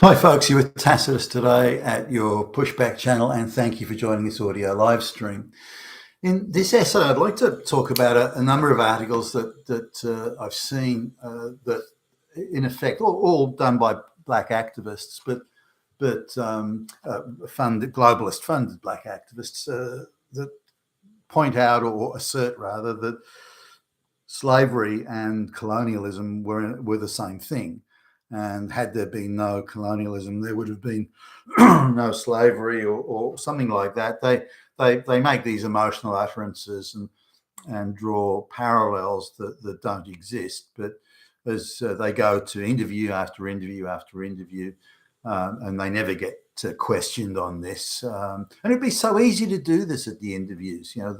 Hi folks, you're with Tacitus today at your Pushback channel, and thank you for joining this audio live stream. In this essay, I'd like to talk about a number of articles that I've seen that, in effect, all done by black activists, but globalist funded black activists that point out or assert rather that slavery and colonialism were the same thing. And had there been no colonialism, there would have been no slavery or something like that. They make these emotional utterances and draw parallels that don't exist. But as they go to interview after interview after interview, and they never get questioned on this. And it'd be so easy to do this at the interviews. You know,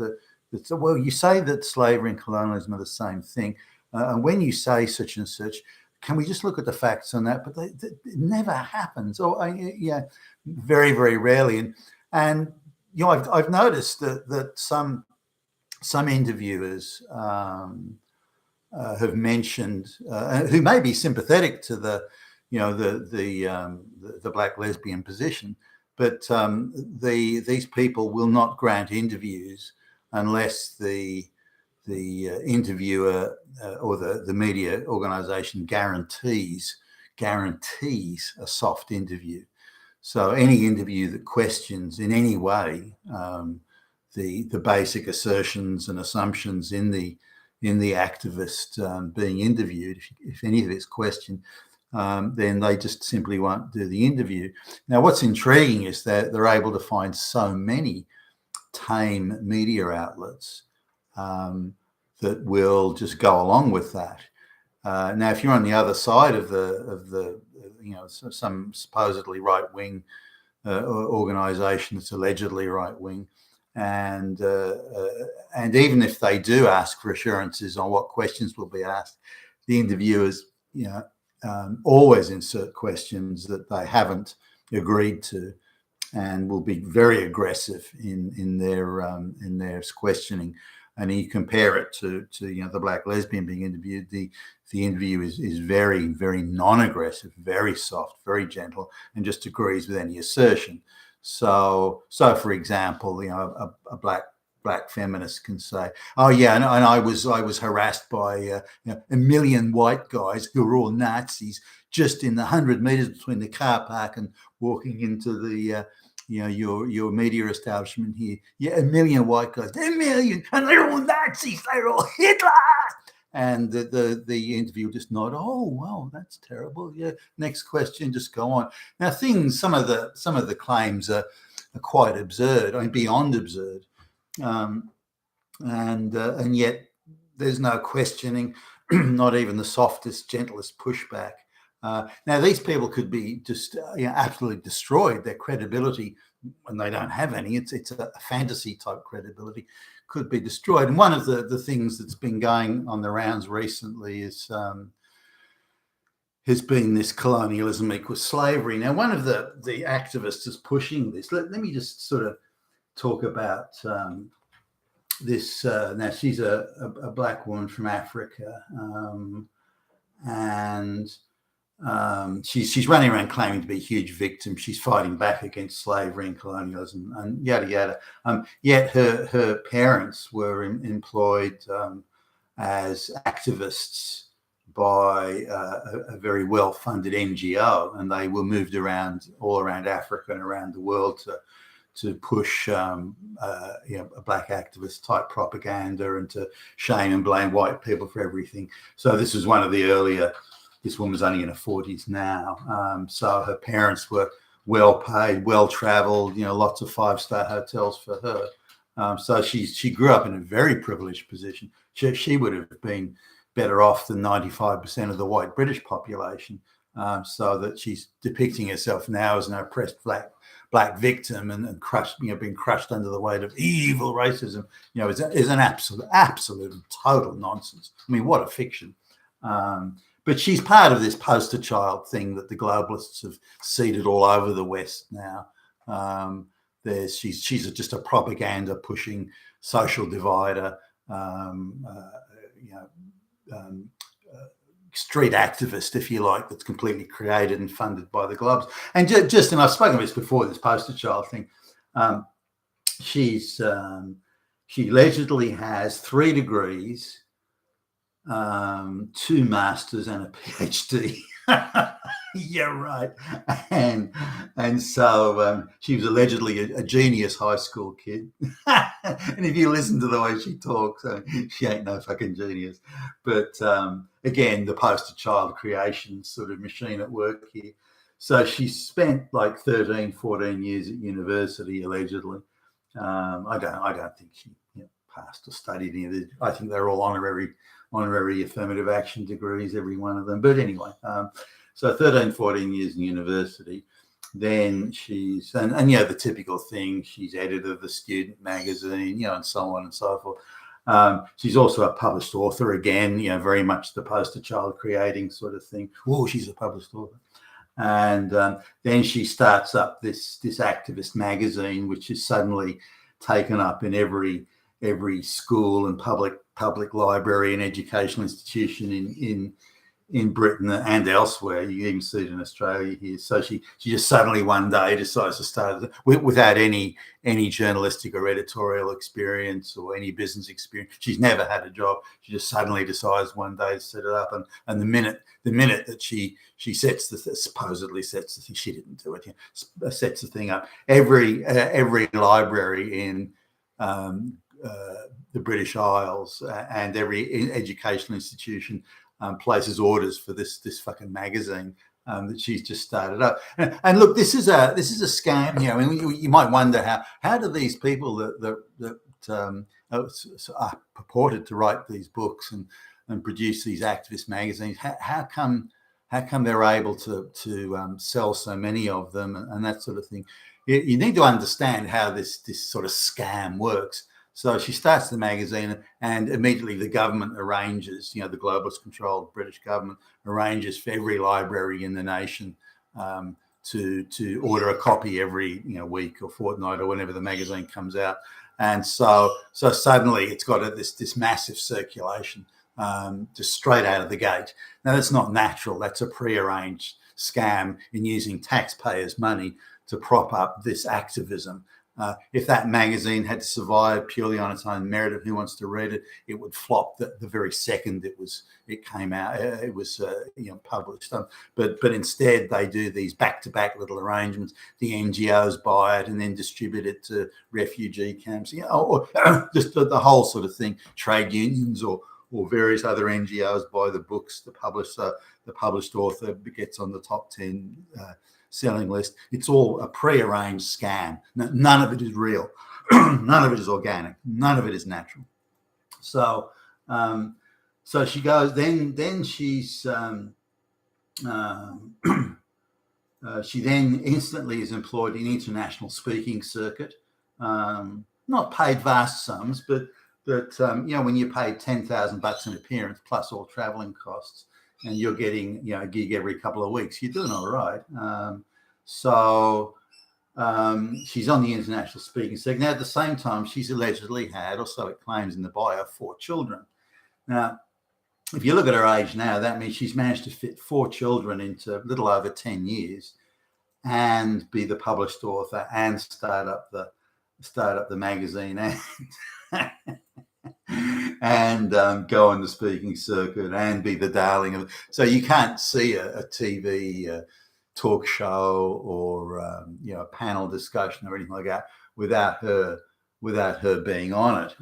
well, you say that slavery and colonialism are the same thing, and when you say such and such, can we just look at the facts on that? But it never happens, or yeah, very, very rarely. And you know, I've noticed that some interviewers have mentioned who may be sympathetic to the black lesbian position, but these people will not grant interviews unless the interviewer or the media organization guarantees a soft interview. So any interview that questions in any way the basic assertions and assumptions in the activist being interviewed, if any of it's questioned, then they just simply won't do the interview. Now, what's intriguing is that they're able to find so many tame media outlets that will just go along with that. Now, if you're on the other side of the some supposedly right-wing organization that's allegedly right-wing, and even if they do ask for assurances on what questions will be asked, the interviewers, always insert questions that they haven't agreed to, and will be very aggressive in their questioning. And you compare it to the black lesbian being interviewed, the interview is very, very non-aggressive, very soft, very gentle, and just agrees with any assertion. So for example, a black feminist can say, "Oh yeah, and I was harassed by a million white guys who were all Nazis just in the 100 meters between the car park and walking into the your media establishment here. Yeah, a million white guys, a million, and they're all Nazis, they're all Hitler." And the interview just nod, "Oh wow, that's terrible. Yeah, next question, just go on." Now some of the claims are quite absurd, I mean beyond absurd. And yet there's no questioning, not even the softest, gentlest pushback. Now these people could be just absolutely destroyed. Their credibility, when they don't have any, it's a fantasy type credibility, could be destroyed. And one of the things that's been going on the rounds recently is has been this colonialism equals slavery. Now one of the activists is pushing this. Let me just sort of talk about this. Now she's a black woman from Africa, and she's running around claiming to be a huge victim. She's fighting back against slavery and colonialism and yada yada. Yet her parents were employed as activists by a very well-funded NGO, and they were moved around all around Africa and around the world to push a black activist type propaganda and to shame and blame white people for everything. So this was one of the earlier. This woman's only in her 40s now. So her parents were well paid, well traveled, lots of 5-star hotels for her. So she grew up in a very privileged position. She would have been better off than 95% of the white British population. So that she's depicting herself now as an oppressed black victim and crushed, being crushed under the weight of evil racism, is an absolute total nonsense. I mean, what a fiction. But she's part of this poster child thing that the globalists have seeded all over the West now. She's just a propaganda pushing social divider, street activist, if you like, that's completely created and funded by the Globs. And and I've spoken of this before, this poster child thing. She allegedly has 3 degrees, 2 masters and a PhD. Yeah, right. And so she was allegedly a genius high school kid. And if you listen to the way she talks, she ain't no fucking genius. But again, the poster child creation sort of machine at work here. So she spent like 13, 14 years at university, allegedly. I don't think she passed or studied any of it. I think they're all honorary affirmative action degrees, every one of them. But anyway, so 13, 14 years in university. Then she's, and the typical thing, she's editor of the student magazine, and so on and so forth. She's also a published author, again, very much the poster child creating sort of thing. Oh, she's a published author. And then she starts up this activist magazine, which is suddenly taken up in every school and public library and educational institution in Britain and elsewhere. You even see it in Australia here. So she just suddenly one day decides to start without any journalistic or editorial experience or any business experience. She's never had a job. She just suddenly decides one day to set it up. And the minute that she supposedly sets the thing, she didn't do it. Sets the thing up. Every library in the British Isles and every educational institution places orders for this fucking magazine that she's just started up. And look, this is a scam. You might wonder how do these people that are purported to write these books and produce these activist magazines, how come they're able to sell so many of them and that sort of thing? You need to understand how this sort of scam works. So she starts the magazine, and immediately the government arranges, the globalist-controlled British government arranges for every library in the nation to order a copy every week or fortnight or whenever the magazine comes out. And so suddenly it's got this massive circulation just straight out of the gate. Now that's not natural. That's a prearranged scam in using taxpayers' money to prop up this activism. If that magazine had to survive purely on its own merit of who wants to read it, it would flop the very second it came out. It was published. But instead they do these back-to-back little arrangements. The NGOs buy it and then distribute it to refugee camps, or just the whole sort of thing. Trade unions or various other NGOs buy the books. The published author gets on the top 10 selling list. It's all a prearranged scam. None of it is real. None of it is organic. None of it is natural. So she goes. Then she's she then instantly is employed in international speaking circuit. Not paid vast sums, but when you pay $10,000 an appearance plus all traveling costs, and you're getting a gig every couple of weeks, you're doing all right. So she's on the international speaking circuit. Now, at the same time, she's allegedly had, or so it claims in the bio, 4 children. Now, if you look at her age now, that means she's managed to fit 4 children into a little over 10 years and be the published author and start up the magazine and go on the speaking circuit and be the darling of. So you can't see a TV talk show or a panel discussion or anything like that without her being on it.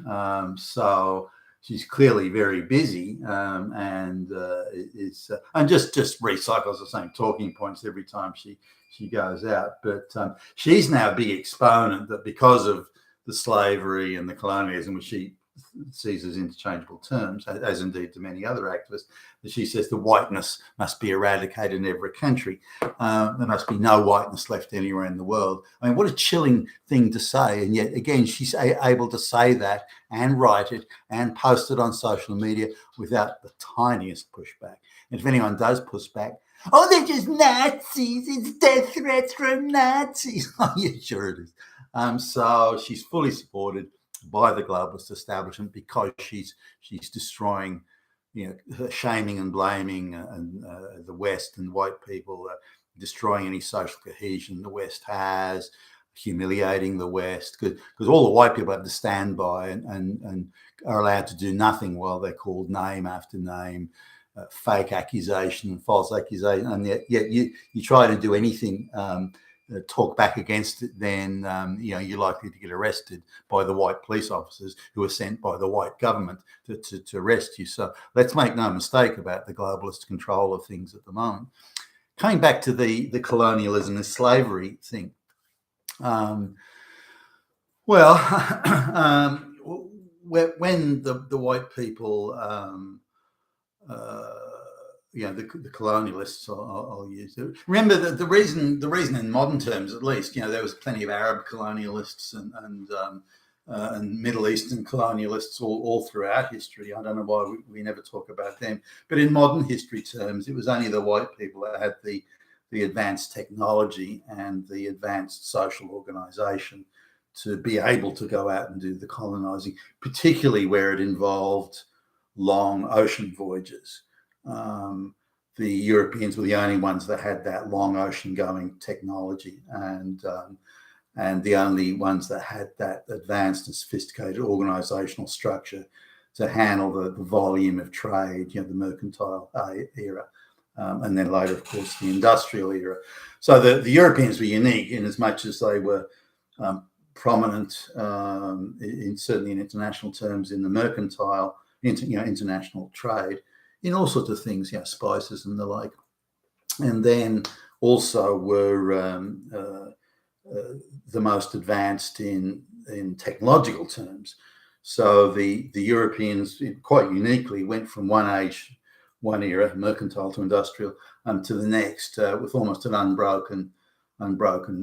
So she's clearly very busy and just recycles the same talking points every time she goes out. But she's now a big exponent that because of the slavery and the colonialism, which she sees as interchangeable terms, as indeed to many other activists, that she says the whiteness must be eradicated in every country. There must be no whiteness left anywhere in the world. I mean, what a chilling thing to say. And yet, again, she's able to say that and write it and post it on social media without the tiniest pushback. And if anyone does push back, oh, they're just Nazis. It's death threats from Nazis. Oh, yeah, sure it is. So she's fully supported by the globalist establishment because she's destroying shaming and blaming the West and white people, destroying any social cohesion the West has, humiliating the West, because all the white people have to stand by and are allowed to do nothing while they're called name after name, fake accusation and false accusation, and yet you try to do anything, talk back against it, then you're likely to get arrested by the white police officers who are sent by the white government to arrest you. So let's make no mistake about the globalist control of things at the moment. Coming back to the colonialism and slavery thing, when the white people, the colonialists, I'll use it. Remember that the reason in modern terms, at least, there was plenty of Arab colonialists and Middle Eastern colonialists all throughout history. I don't know why we never talk about them. But in modern history terms, it was only the white people that had the advanced technology and the advanced social organisation to be able to go out and do the colonising, particularly where it involved long ocean voyages. The Europeans were the only ones that had that long ocean-going technology, and the only ones that had that advanced and sophisticated organisational structure to handle the volume of trade, the mercantile era, and then later, of course, the industrial era. So the Europeans were unique in as much as they were prominent, certainly in international terms, in the mercantile, international trade, in all sorts of things, spices and the like, and then also were the most advanced in technological terms. So the Europeans, quite uniquely, went from one era, mercantile to industrial, to the next, with almost an unbroken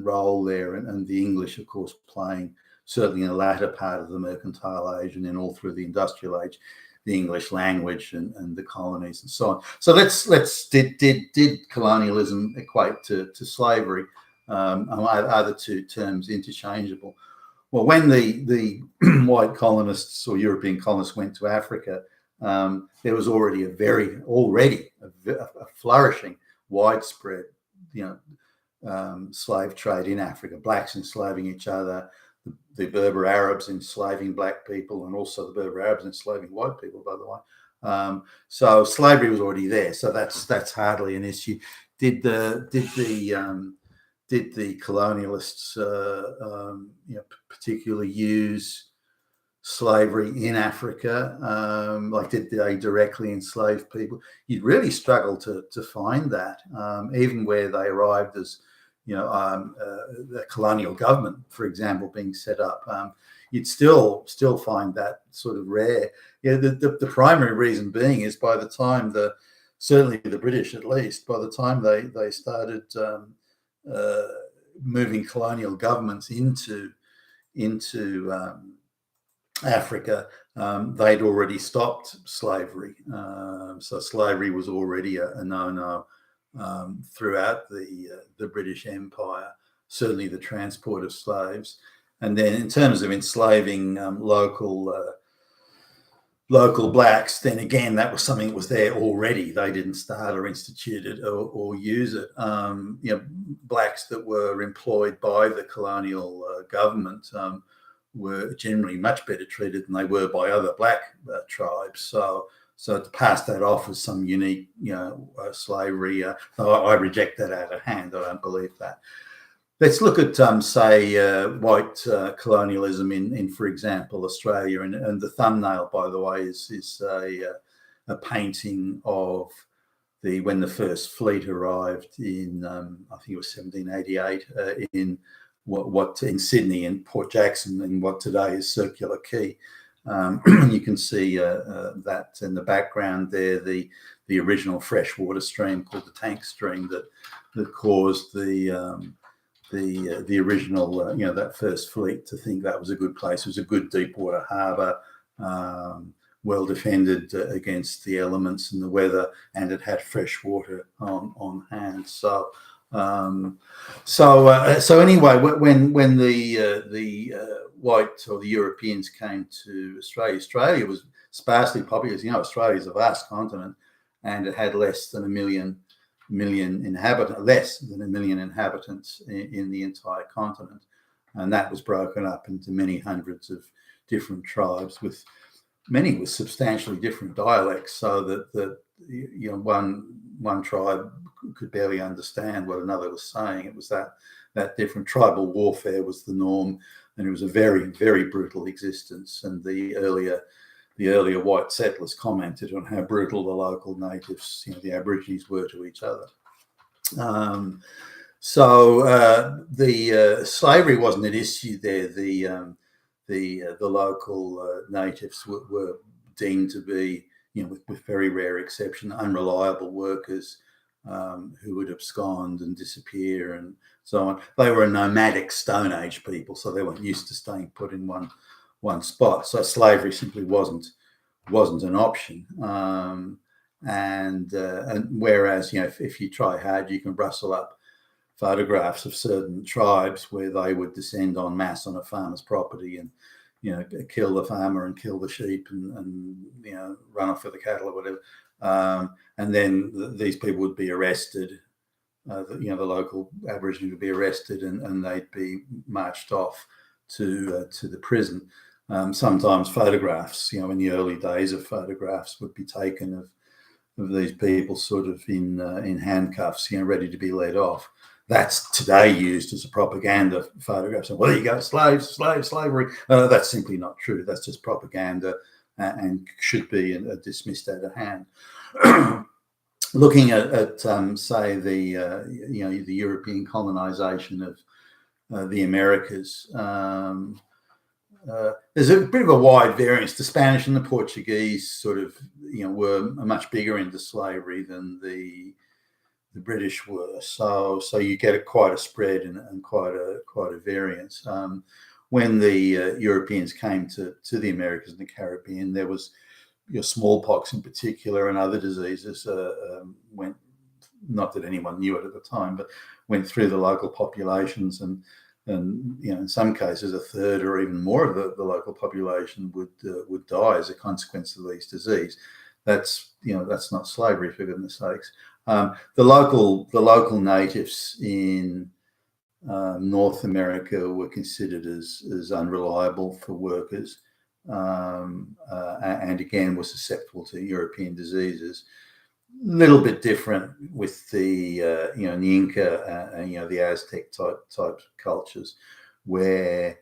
role there, and the English, of course, playing certainly in the latter part of the mercantile age, and then all through the industrial age, the English language and the colonies and so on. So did colonialism equate to slavery? Are the two terms interchangeable? Well, when the white colonists or European colonists went to Africa, there was already a flourishing, widespread, slave trade in Africa. Blacks enslaving each other, the Berber Arabs enslaving black people, and also the Berber Arabs enslaving white people, by the way. So slavery was already there. So that's hardly an issue. Did the colonialists, particularly use slavery in Africa? Did they directly enslave people? You'd really struggle to find that, even where they arrived as, the colonial government, for example, being set up. You'd still find that sort of rare. The primary reason being is by the time certainly the British, at least, by the time they started moving colonial governments into Africa, they'd already stopped slavery. So slavery was already a no-no throughout the British Empire, certainly the transport of slaves. And then in terms of enslaving local blacks, then again, that was something that was there already. They didn't start or institute it or use it. Blacks that were employed by the colonial government were generally much better treated than they were by other black tribes. So to pass that off as some unique, slavery, I reject that out of hand. I don't believe that. Let's look at, white colonialism in, for example, Australia. And the thumbnail, by the way, is a painting of when the first fleet arrived in, I think it was 1788, in Sydney, in Port Jackson, in what today is Circular Quay. You can see that in the background there, the original freshwater stream called the Tank Stream that caused the original, that first fleet to think that was a good place. It was a good deep water harbour, well defended against the elements and the weather, and it had fresh water on hand. So So anyway, when the white or the Europeans came to Australia, Australia was sparsely populated. You know, Australia is a vast continent, and it had less than a million inhabitants, less than a million inhabitants in the entire continent, and that was broken up into many hundreds of different tribes, with many with substantially different dialects, so that you know one tribe could barely understand what another was saying. It was that different. Tribal warfare was the norm, and it was a very, very brutal existence. And the earlier white settlers commented on how brutal the local natives, you know, the Aborigines, were to each other. The slavery wasn't an issue there. The local natives were deemed to be, you know, with very rare exception, unreliable workers who would abscond and disappear and so on. They were a nomadic Stone Age people, so they weren't used to staying put in one spot. So slavery simply wasn't an option. And whereas, you know, if you try hard, you can rustle up photographs of certain tribes where they would descend en masse on a farmer's property and, you know, kill the farmer and kill the sheep and you know, run off with the cattle or whatever. And then these people would be arrested. You know, the local Aborigines would be arrested and they'd be marched off to the prison. Sometimes photographs, you know, in the early days of photographs, would be taken of these people sort of in handcuffs, you know, ready to be led off. That's today used as a propaganda photograph. So, well, there you go, slavery. That's simply not true. That's just propaganda and should be dismissed out of hand. Looking at say, you know, the European colonization of the Americas, there's a bit of a wide variance. The Spanish and the Portuguese sort of, you know, were much bigger into slavery than the British were. So you get quite a spread and quite a variance. When the Europeans came to the Americas and the Caribbean, there was, you know, smallpox in particular and other diseases went, not that anyone knew it at the time, but went through the local populations and you know, in some cases a third or even more of the local population would die as a consequence of these disease. That's, you know, that's not slavery, for goodness sakes. The local natives in North America were considered as unreliable for workers, and again were susceptible to European diseases. A little bit different with the you know, the Inca and you know, the Aztec type cultures, where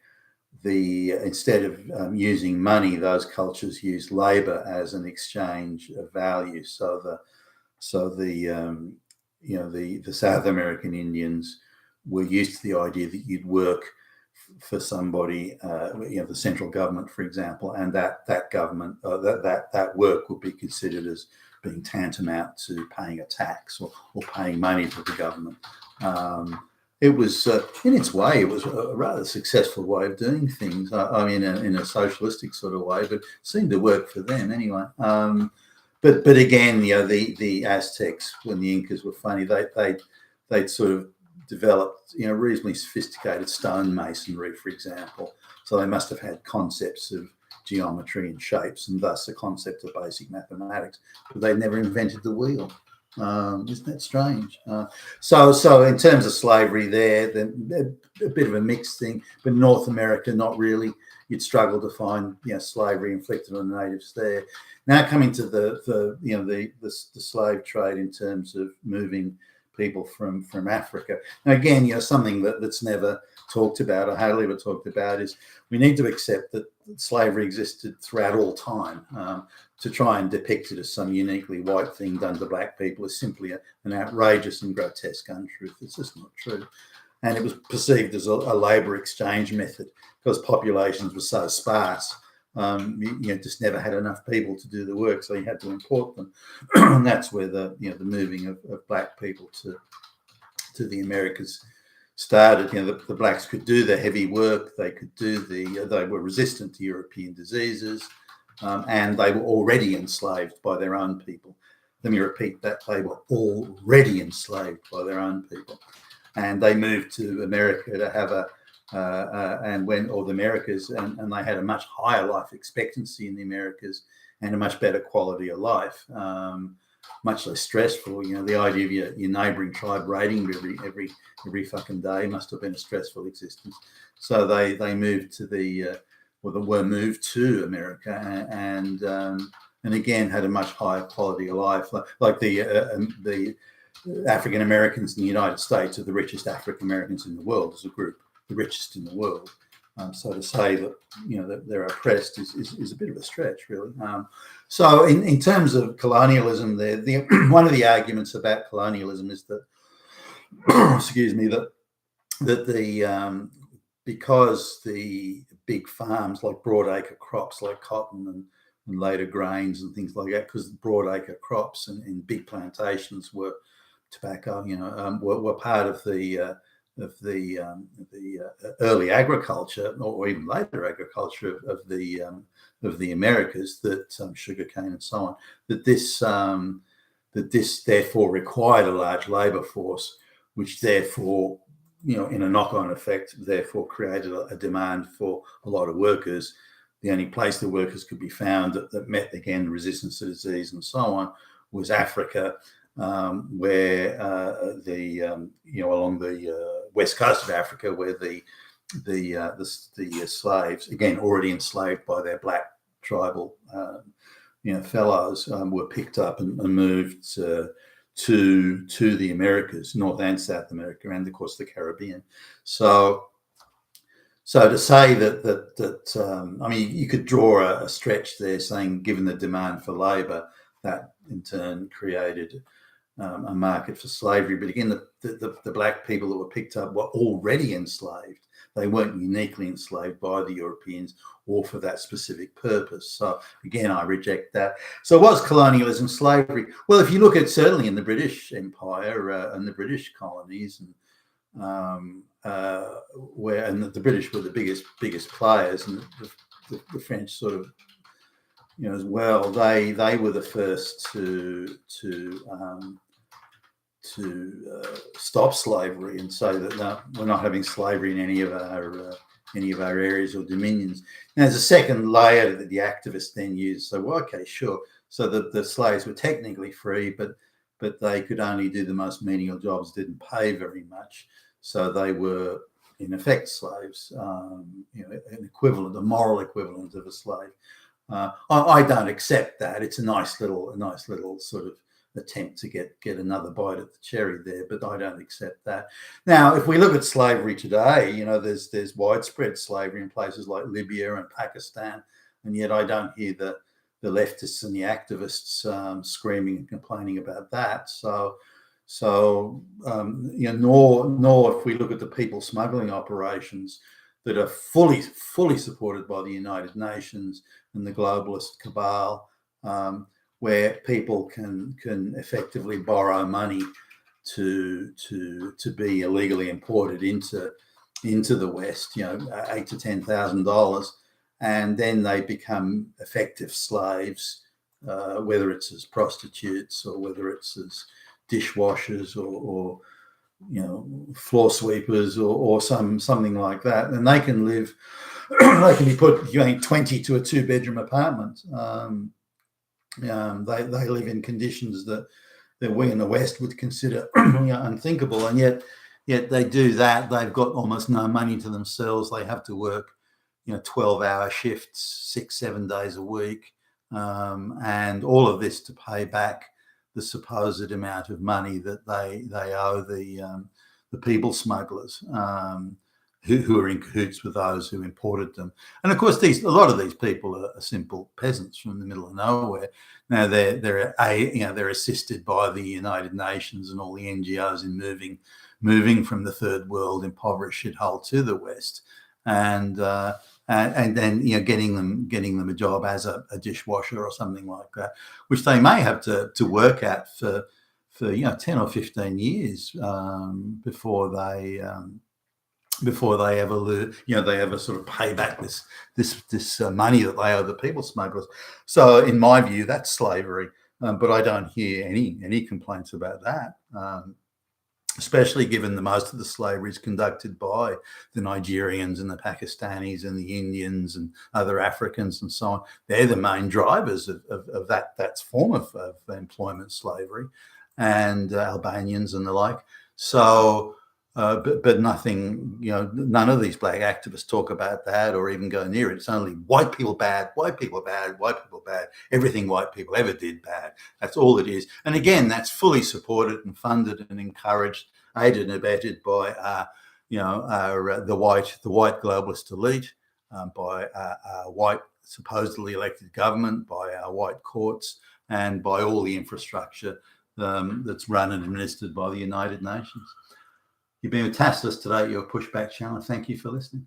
instead of using money, those cultures used labor as an exchange of value. So the you know, the South American Indians were used to the idea that you'd work for somebody, you know, the central government, for example, and that government, that work would be considered as being tantamount to paying a tax or paying money to the government. It was, in its way, it was a rather successful way of doing things. I mean, in a socialistic sort of way, but it seemed to work for them anyway. But again, you know, the Aztecs, when the Incas were funny, they'd sort of developed, you know, reasonably sophisticated stonemasonry, for example. So they must have had concepts of geometry and shapes, and thus a concept of basic mathematics, but they never invented the wheel. Isn't that strange? So in terms of slavery there, then a bit of a mixed thing, but North America, not really. You'd struggle to find, you know, slavery inflicted on the natives there. Now coming to the you know, the slave trade in terms of moving people from Africa. Now again, you know, something that's never talked about or hardly ever talked about is we need to accept that slavery existed throughout all time. To try and depict it as some uniquely white thing done to black people is simply an outrageous and grotesque untruth. It's just not true. And it was perceived as a labour exchange method because populations were so sparse. You just never had enough people to do the work, so you had to import them. And that's where the moving of black people to the Americas started. You know, the blacks could do the heavy work. They could do they were resistant to European diseases, and they were already enslaved by their own people. let me repeat that, they were already enslaved by their own people. And they moved to America to have the Americas, and they had a much higher life expectancy in the Americas and a much better quality of life, much less stressful. The idea of your neighbouring tribe raiding you every fucking day must have been a stressful existence. So they moved to were moved to America, and again had a much higher quality of life. Like the African Americans in the United States are the richest African Americans in the world as a group, the richest in the world. So to say that that they're oppressed is a bit of a stretch, really. So in terms of colonialism, one of the arguments about colonialism is that, excuse me, because the big farms like broadacre crops like cotton and later grains and things like that, because broadacre crops and big plantations were tobacco, were part of the early agriculture or even later agriculture of the Americas, that sugarcane and so on, that this therefore required a large labour force, which therefore, in a knock-on effect, therefore created a demand for a lot of workers. The only place the workers could be found that met, again, resistance to disease and so on was Africa, where along the west coast of Africa, where the slaves, again already enslaved by their black tribal fellows, were picked up and moved to the Americas, North and South America, and of course the Caribbean. So to say that I mean, you could draw a stretch there, saying given the demand for labour, that in turn created a market for slavery. But again, the black people that were picked up were already enslaved. They weren't uniquely enslaved by the Europeans or for that specific purpose. So again, I reject that. So was colonialism slavery? Well, if you look at certainly in the British Empire and the British colonies, and the British were the biggest players, and the French sort of, as well, they were the first to stop slavery and say that no, we're not having slavery in any of our areas or dominions. Now, there's a second layer that the activists then used. So, well, okay, sure. So the slaves were technically free, but they could only do the most menial jobs, didn't pay very much. So they were, in effect, slaves, an equivalent, a moral equivalent of a slave. I don't accept that. It's a nice little sort of attempt to get another bite at the cherry there, but I don't accept that. Now, if we look at slavery today, there's widespread slavery in places like Libya and Pakistan, and yet I don't hear the leftists and the activists screaming and complaining about that. Nor if we look at the people smuggling operations that are fully supported by the United Nations and the globalist cabal, where people can effectively borrow money to be illegally imported into the West, $8,000 to $10,000, and then they become effective slaves, whether it's as prostitutes or whether it's as dishwashers or floor sweepers or something like that, and they can live. They can be put 20 to a 2-bedroom apartment. They live in conditions that we in the West would consider unthinkable, and yet they do that. They've got almost no money to themselves. They have to work 12-hour shifts, 6-7 days a week, and all of this to pay back the supposed amount of money that they owe the people smugglers, who are in cahoots with those who imported them. And of course, a lot of these people are simple peasants from the middle of nowhere. Now they're assisted by the United Nations and all the NGOs in moving from the third world impoverished shithole to the West, and then getting them a job as a dishwasher or something like that, which they may have to work at for 10 or 15 years before they ever sort of pay back this money that they owe the people smugglers. So in my view, that's slavery. But I don't hear any complaints about that. Especially given that most of the slavery is conducted by the Nigerians and the Pakistanis and the Indians and other Africans and so on. They're the main drivers of that form of employment slavery, and Albanians and the like. So, but nothing, none of these black activists talk about that or even go near it. It's only white people bad, white people bad, white people bad, everything white people ever did bad. That's all it is. And again, that's fully supported and funded and encouraged, aided and abetted by, the white globalist elite, by white supposedly elected government, by our white courts, and by all the infrastructure that's run and administered by the United Nations. You've been with Tasseless today, your Pushback channel. Thank you for listening.